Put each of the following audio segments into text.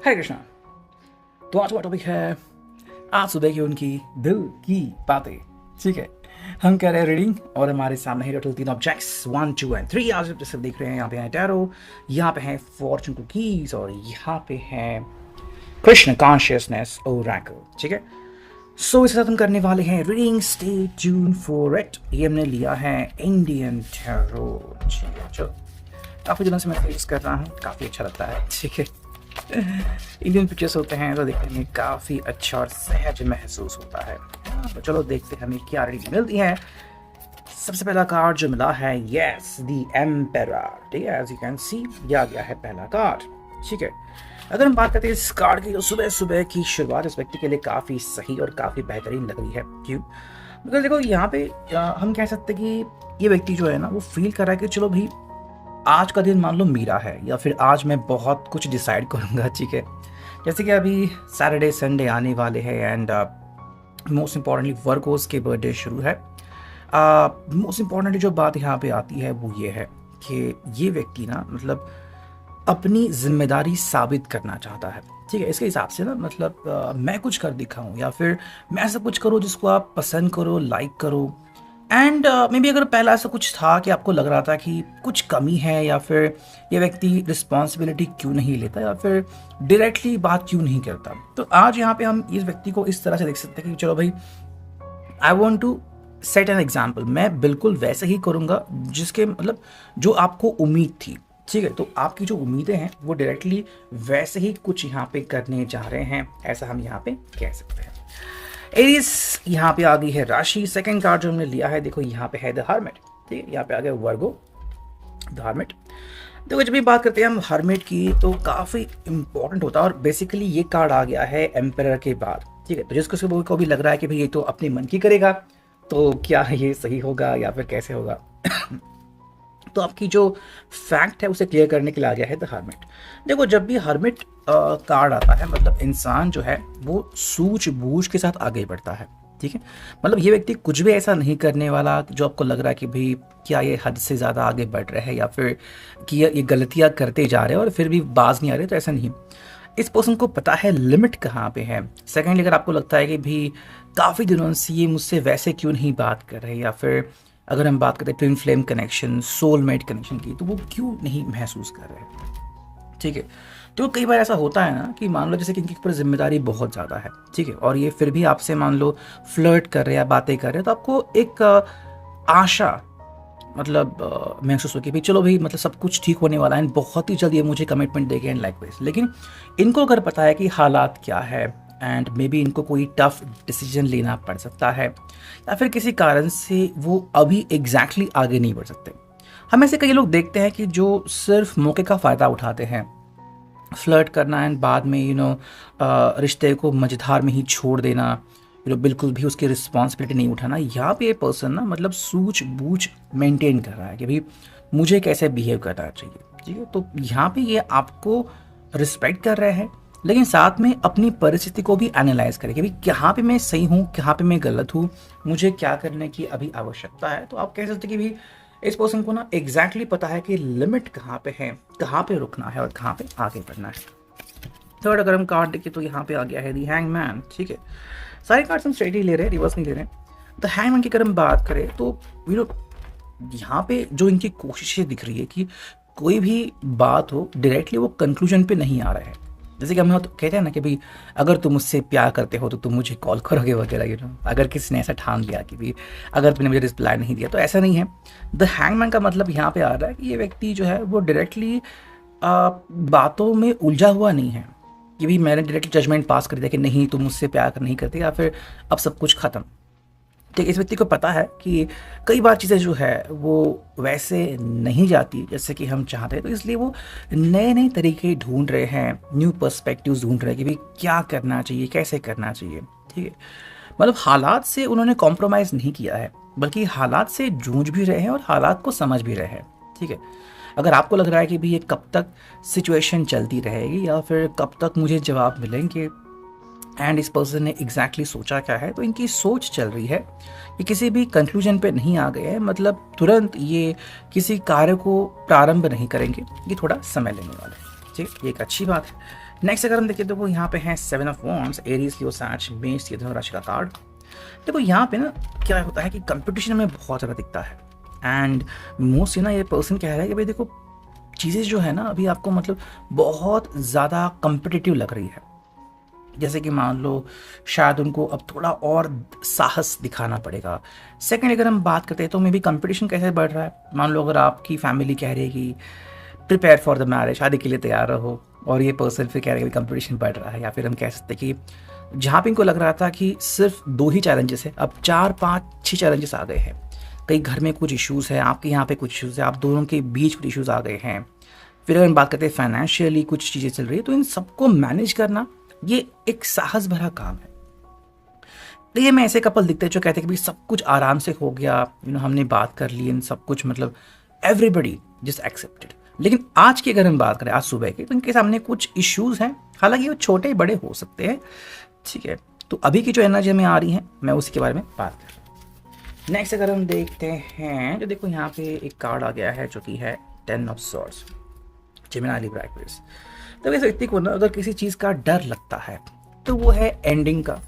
हरे कृष्णा। तो आज का टॉपिक है आज सुबह की उनकी दिल की बातें। ठीक है, हम कह रहे हैं रीडिंग और हमारे सामने है टोटल 3 ऑब्जेक्ट्स 1, 2 एंड 3। आज जैसे देख रहे हैं यहाँ पे है टैरो, यहाँ पे है फॉर्चून कुकीज और यहाँ पे है कृष्ण कॉन्शियसनेस ओरेकल। ठीक है, सो इसके साथ हम करने वाले हैं reading. Stay tune for it. ये हमने लिया है इंडियन टैरो। ठीक है, चलो काफ़ी दिनों से मैं फेस कर रहा हूँ, काफ़ी अच्छा लगता है। ठीक है, इंडियन पिक्चर्स होते हैं तो देखने में काफ़ी अच्छा और सहज महसूस होता है। तो चलो देखते हैं हमें क्या रीडिंग मिलती है। सबसे पहला कार्ड जो मिला है, यस, द एम्परर। ठीक है, एज यू कैन सी ये आ गया है पहला कार्ड। ठीक है, अगर हम बात करते हैं इस कार्ड की, तो सुबह सुबह की शुरुआत इस व्यक्ति के लिए काफ़ी सही और काफ़ी बेहतरीन लग रही है। क्यों? बिकॉज देखो यहाँ पे हम कह सकते हैं कि ये व्यक्ति जो है ना, वो फील कर रहा है कि चलो भाई आज का दिन मान लो मेरा है, या फिर आज मैं बहुत कुछ डिसाइड करूँगा। ठीक है, जैसे कि अभी सैटरडे संडे आने वाले हैं एंड मोस्ट इम्पॉर्टेंटली वर्गोस के बर्थडे शुरू है। मोस्ट इम्पॉर्टेंटली जो बात यहाँ पे आती है वो ये है कि ये व्यक्ति ना मतलब अपनी जिम्मेदारी साबित करना चाहता है। ठीक है, इसके हिसाब से ना मतलब मैं कुछ कर दिखाऊं या फिर मैं ऐसा कुछ करूं जिसको आप पसंद करो, लाइक करो। एंड मे बी अगर पहला ऐसा कुछ था कि आपको लग रहा था कि कुछ कमी है, या फिर ये व्यक्ति रिस्पॉन्सिबिलिटी क्यों नहीं लेता, या फिर डायरेक्टली बात क्यों नहीं करता, तो आज यहाँ पे हम इस व्यक्ति को इस तरह से देख सकते हैं कि चलो भाई I want to set an example. मैं बिल्कुल वैसे ही करूँगा जिसके मतलब जो आपको उम्मीद थी। ठीक है, तो आपकी जो उम्मीदें हैं वो डायरेक्टली वैसे ही कुछ यहाँ पे करने जा रहे हैं, ऐसा हम यहाँ पे कह सकते हैं। एरीज यहाँ पे आ गई है राशि। सेकंड कार्ड जो हमने लिया है, देखो यहाँ पे है द हर्मिट। ठीक है, यहाँ पे आ गया वर्गो, द हर्मिट। देखो जब भी बात करते हैं हम हर्मिट की तो काफ़ी इंपॉर्टेंट होता है, और बेसिकली ये कार्ड आ गया है एम्परर के बाद। ठीक है, तो जिसको को भी लग रहा है कि भाई ये तो अपने मन की करेगा, तो क्या ये सही होगा या फिर कैसे होगा तो आपकी जो फैक्ट है उसे क्लियर करने के लिए आ गया है द हर्मिट। देखो जब भी हर्मिट कार्ड आता है मतलब इंसान जो है वो सूझबूझ के साथ आगे बढ़ता है। ठीक है, मतलब ये व्यक्ति कुछ भी ऐसा नहीं करने वाला जो आपको लग रहा है कि भाई क्या ये हद से ज़्यादा आगे बढ़ रहे हैं, या फिर कि ये गलतियाँ करते जा रहे हैं और फिर भी बाज नहीं आ रहे, तो ऐसा नहीं। इस पर्सन को पता है लिमिट कहाँ पे है। सेकेंडली अगर आपको लगता है कि भी काफ़ी दिनों से ये मुझसे वैसे क्यों नहीं बात कर रहे, या फिर अगर हम बात करते हैं twin flame connection, soulmate connection की, तो वो क्यों नहीं महसूस कर रहे। ठीक है, तो कई बार ऐसा होता है ना कि मान लो जैसे कि इनके ऊपर जिम्मेदारी बहुत ज़्यादा है। ठीक है, और ये फिर भी आपसे मान लो फ्लर्ट कर रहे हैं या बातें कर रहे हैं, तो आपको एक आशा मतलब महसूस हो कि भाई चलो भाई मतलब सब कुछ ठीक होने वाला है, बहुत ही जल्द ये मुझे कमिटमेंट देंगे एंड लाइक वाइज। लेकिन इनको अगर पता है कि हालात क्या है एंड मे बी इनको कोई टफ डिसीजन लेना पड़ सकता है, या फिर किसी कारण से वो अभी एग्जैक्टली आगे नहीं बढ़ सकते। हम ऐसे कई लोग देखते हैं कि जो सिर्फ मौके का फ़ायदा उठाते हैं, फ्लर्ट करना एंड बाद में रिश्ते को मझधार में ही छोड़ देना, बिल्कुल भी उसकी रिस्पॉन्सिबिलिटी नहीं उठाना। यहाँ पे ये पर्सन ना मतलब सूझबूझ मेंटेन कर रहा है कि भाई मुझे कैसे बिहेव करना चाहिए। ठीक है, तो यहाँ पे ये आपको रिस्पेक्ट कर रहे हैं, लेकिन साथ में अपनी परिस्थिति को भी एनालाइज करें कि भाई कहाँ पे मैं सही हूँ, कहाँ पे मैं गलत हूँ, मुझे क्या करने की अभी आवश्यकता है। तो आप कह सकते कि भाई इस पर्सन को ना एग्जैक्टली पता है कि लिमिट कहाँ पे है, कहाँ पे रुकना है और कहाँ पे आगे बढ़ना है। थर्ड अगर हम कार्ड देखें तो यहाँ पे आ गया है द हैंगमैन। ठीक है, सारे कार्ड्स हम स्ट्रेट ही ले रहे हैं, रिवर्स नहीं ले रहे हैं। द हैंगमैन की अगर हम बात करें तो यहाँ पे जो इनकी कोशिशें दिख रही है कि कोई भी बात हो डायरेक्टली वो कंक्लूजन पे नहीं आ रहा है। जैसे कि हम तो कहते हैं ना कि भाई अगर तुम मुझसे प्यार करते हो तो तुम मुझे कॉल करोगे वगैरह। अगर किसी ने ऐसा ठान लिया कि भाई अगर तुमने मुझे रिप्लाई नहीं दिया, तो ऐसा नहीं है। द हैंगमैन का मतलब यहाँ पे आ रहा है कि ये व्यक्ति जो है वो डायरेक्टली बातों में उलझा हुआ नहीं है कि भाई मैंने डायरेक्टली जजमेंट पास कर दिया कि नहीं तुम मुझसे प्यार नहीं करते, या फिर अब सब कुछ ख़त्म। ठीक, इस व्यक्ति को पता है कि कई बार चीज़ें जो है वो वैसे नहीं जाती जैसे कि हम चाहते हैं, तो इसलिए वो नए नए तरीके ढूंढ रहे हैं, न्यू पर्सपेक्टिव्स ढूंढ रहे हैं कि भाई क्या करना चाहिए, कैसे करना चाहिए। ठीक है, मतलब हालात से उन्होंने कॉम्प्रोमाइज़ नहीं किया है, बल्कि हालात से जूझ भी रहे हैं और हालात को समझ भी रहे हैं। ठीक है, अगर आपको लग रहा है कि भाई ये कब तक सिचुएशन चलती रहेगी या फिर कब तक मुझे जवाब मिलेंगे एंड इस पर्सन ने एग्जैक्टली सोचा क्या है, तो इनकी सोच चल रही है कि किसी भी कंक्लूजन पे नहीं आ गए हैं, मतलब तुरंत ये किसी कार्य को प्रारंभ नहीं करेंगे, ये थोड़ा समय लेने वाले हैं। ठीक, ये एक अच्छी बात है। नेक्स्ट अगर हम देखें तो वो यहाँ पे है 7 ऑफ वॉन्ड्स, एरीज, लियो, सैज, मेष, ये धनुराशि का कार्ड। देखो यहाँ पे ना क्या होता है कि कंपटीशन में बहुत ज़्यादा दिखता है एंड मोस्ट ना ये पर्सन कह रहा है कि भाई देखो चीज़ें जो है ना अभी आपको मतलब बहुत ज़्यादा कम्पिटिटिव लग रही है। जैसे कि मान लो शायद उनको अब थोड़ा और साहस दिखाना पड़ेगा। सेकंड अगर हम बात करते हैं तो मे बी कंपटीशन कैसे बढ़ रहा है। मान लो अगर आपकी फैमिली कह रही है कि प्रिपेयर फॉर द मैरिज, शादी के लिए तैयार रहो, और ये पर्सन फिर कह रहे हैं कि कंपटीशन बढ़ रहा है। या फिर हम कह सकते हैं कि जहाँ पे इनको लग रहा था कि सिर्फ 2 ही चैलेंजेस है, अब 4, 5, 6 चैलेंजेस आ गए हैं। कई घर में कुछ इश्यूज़ है, आपके यहाँ पे कुछ इश्यूज़ है, आप दोनों के बीच कुछ इश्यूज़ आ गए हैं। फिर अगर हम बात करते हैं फाइनेंशियली कुछ चीज़ें चल रही है, तो इन सबको मैनेज करना ये एक साहस भरा काम है। तो ये में ऐसे कपल दिखते हैं जो कहते हैं कि भाई सब कुछ आराम से हो गया, हमने बात कर ली, इन सब कुछ मतलब एवरीबडी जस्ट एक्सेप्टेड। लेकिन आज की अगर हम बात करें आज सुबह की, तो इनके सामने कुछ इश्यूज हैं, हालांकि वो छोटे बड़े हो सकते हैं, ठीक है। तो अभी की जो एनर्जी हमें आ रही है मैं उसी के बारे में बात कर रहा हूँ। नेक्स्ट अगर हम देखते हैं तो देखो यहाँ पे एक कार्ड आ गया है जो कि है 10 of swords, Gemini, Libra, Aquarius. तो इस व्यक्ति को ना अगर किसी चीज़ का डर लगता है तो वो है एंडिंग का,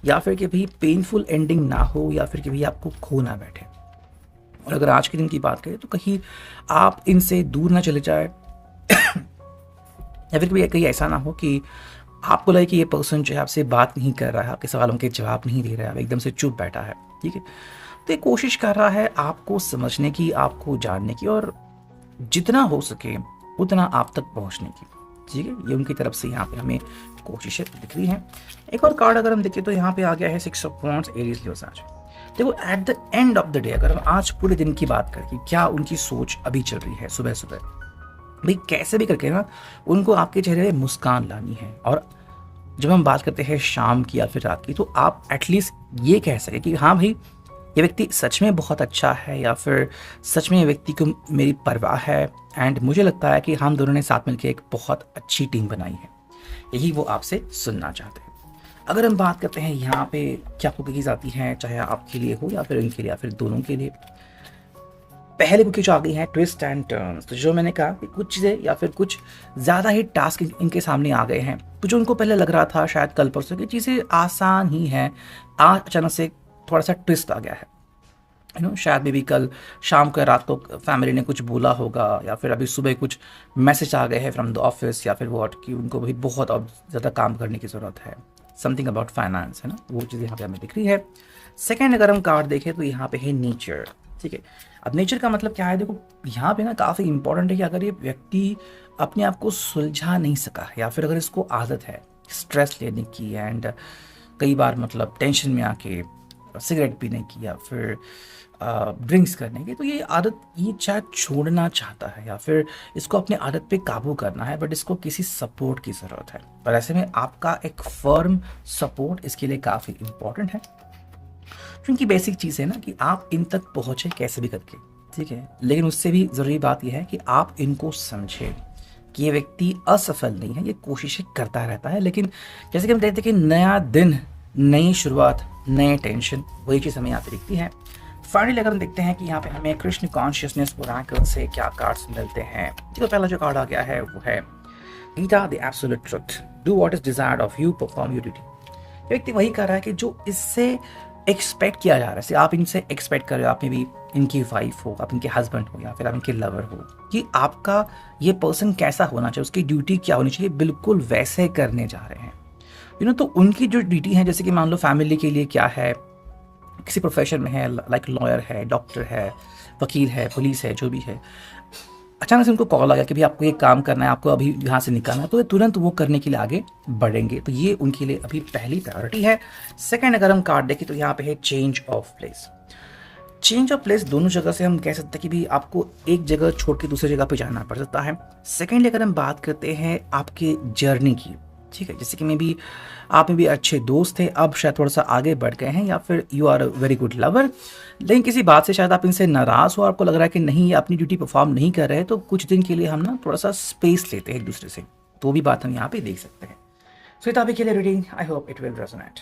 या फिर कि भाई पेनफुल एंडिंग ना हो, या फिर कि भाई आपको खो ना बैठे। और अगर आज के दिन की बात करें तो कहीं आप इनसे दूर ना चले जाए या फिर कहीं ऐसा ना हो कि आपको लगे कि ये पर्सन जो है आपसे बात नहीं कर रहा है, आपके सवालों के जवाब नहीं दे रहा है, एकदम से चुप बैठा है, ठीक है। तो ये कोशिश कर रहा है आपको समझने की, आपको जानने की, और जितना हो सके उतना आप तक पहुंचने की, ठीक है। ये उनकी तरफ से यहाँ पे हमें कोशिशें दिख रही हैं। एक और कार्ड अगर हम देखें तो यहाँ पे आ गया है 6 ऑफ वॉन्ड्स, एरीज, लियो, सैज। देखो at the end of the day अगर हम आज पूरे दिन की बात करें कि क्या उनकी सोच अभी चल रही है, सुबह सुबह भाई कैसे भी करके ना उनको आपके चेहरे पे मुस्कान लानी है। और जब हम बात करते हैं शाम की या फिर रात की, तो आप एटलीस्ट ये कह सके कि हाँ भाई ये व्यक्ति सच में बहुत अच्छा है, या फिर सच में ये व्यक्ति को मेरी परवाह है, एंड मुझे लगता है कि हम दोनों ने साथ मिलकर एक बहुत अच्छी टीम बनाई है। यही वो आपसे सुनना चाहते हैं। अगर हम बात करते हैं यहाँ पे क्या कुकीज़ आती हैं, चाहे आपके लिए हो या फिर इनके लिए या फिर दोनों के लिए। पहले कुकी जो आ गई है ट्विस्ट एंड टर्न्स। तो जो मैंने कहा कि कुछ चीज़ें या फिर कुछ ज़्यादा ही टास्क इनके सामने आ गए हैं, तो जो उनको पहले लग रहा था शायद कल परसों की चीज़ें आसान ही हैं, आज अचानक से थोड़ा सा ट्विस्ट आ गया है। शायद मे भी कल शाम को रात को फैमिली ने कुछ बोला होगा, या फिर अभी सुबह कुछ मैसेज आ गए हैं फ्रॉम द ऑफिस, या फिर वॉट कि उनको भी बहुत अब ज़्यादा काम करने की ज़रूरत है, समथिंग अबाउट फाइनेंस, है ना, वो चीज़ यहाँ पे हमें दिख रही है। सेकेंड अगर हम कार्ड देखें तो यहाँ पे है नेचर, ठीक है। अब नेचर का मतलब क्या है, देखो यहाँ पे ना काफ़ी इंपॉर्टेंट है कि अगर ये व्यक्ति अपने आप को सुलझा नहीं सका, या फिर अगर इसको आदत है स्ट्रेस लेने की, एंड कई बार मतलब टेंशन में आके सिगरेट पीने की या फिर ड्रिंक्स करने की, तो ये आदत ये शायद छोड़ना चाहता है, या फिर इसको अपने आदत पे काबू करना है, बट इसको किसी सपोर्ट की ज़रूरत है। और ऐसे में आपका एक फर्म सपोर्ट इसके लिए काफ़ी इम्पॉर्टेंट है, क्योंकि बेसिक चीज़ है ना कि आप इन तक पहुँचे कैसे भी करके, ठीक है। लेकिन उससे भी ज़रूरी बात यह है कि आप इनको समझें कि ये व्यक्ति असफल नहीं है, ये कोशिशें करता रहता है, लेकिन जैसे कि हम देखते हैं कि नया दिन, नई शुरुआत, नए टेंशन, वही चीज़ हमें यहाँ पे दिखती है। फाइनली अगर हम देखते हैं कि यहाँ पे हमें कृष्ण कॉन्शियसनेस ओरेकल से क्या कार्ड्स मिलते हैं, तो पहला जो कार्ड आ गया है वो है Gita the absolute truth, do what is desired of you, perform your duty. ये व्यक्ति वही कर रहा है कि जो इससे एक्सपेक्ट किया जा रहा है, आप इनसे एक्सपेक्ट कर रहे हो, आप में भी इनकी वाइफ हो, आप इनके हस्बैंड हो, या फिर आप इनके लवर हो, कि आपका ये पर्सन कैसा होना चाहिए, उसकी ड्यूटी क्या होनी चाहिए, बिल्कुल वैसे करने जा रहे हैं। तो उनकी जो ड्यूटी है, जैसे कि मान लो फैमिली के लिए क्या है, किसी प्रोफेशन में है, लाइक लॉयर है, डॉक्टर है, वकील है, पुलिस है, जो भी है, अचानक से उनको कॉल आ गया कि भाई आपको ये काम करना है, आपको अभी यहाँ से निकलना है, तो तुरंत वो करने के लिए आगे बढ़ेंगे। तो ये उनके लिए अभी पहली प्रायोरिटी है। सेकंड अगर हम कार्ड देखें तो यहाँ पे है change of place. Change of place दोनों जगह से हम कह सकते हैं कि भी आपको एक जगह छोड़ के दूसरी जगह पे जाना पड़ सकता है। सेकेंडली अगर हम बात करते हैं आपके जर्नी की, ठीक है, जैसे कि में भी आप में भी अच्छे दोस्त थे, अब शायद थोड़ा सा आगे बढ़ गए हैं, या फिर you are a very good lover, लेकिन किसी बात से शायद आप इनसे नाराज़ हो, आपको लग रहा है कि नहीं ये अपनी ड्यूटी परफॉर्म नहीं कर रहे, तो कुछ दिन के लिए हम ना थोड़ा सा स्पेस लेते हैं एक दूसरे से, तो भी बात हम यहाँ पे देख सकते हैं। सो ये टॉपिक के लिए reading, I hope it will resonate.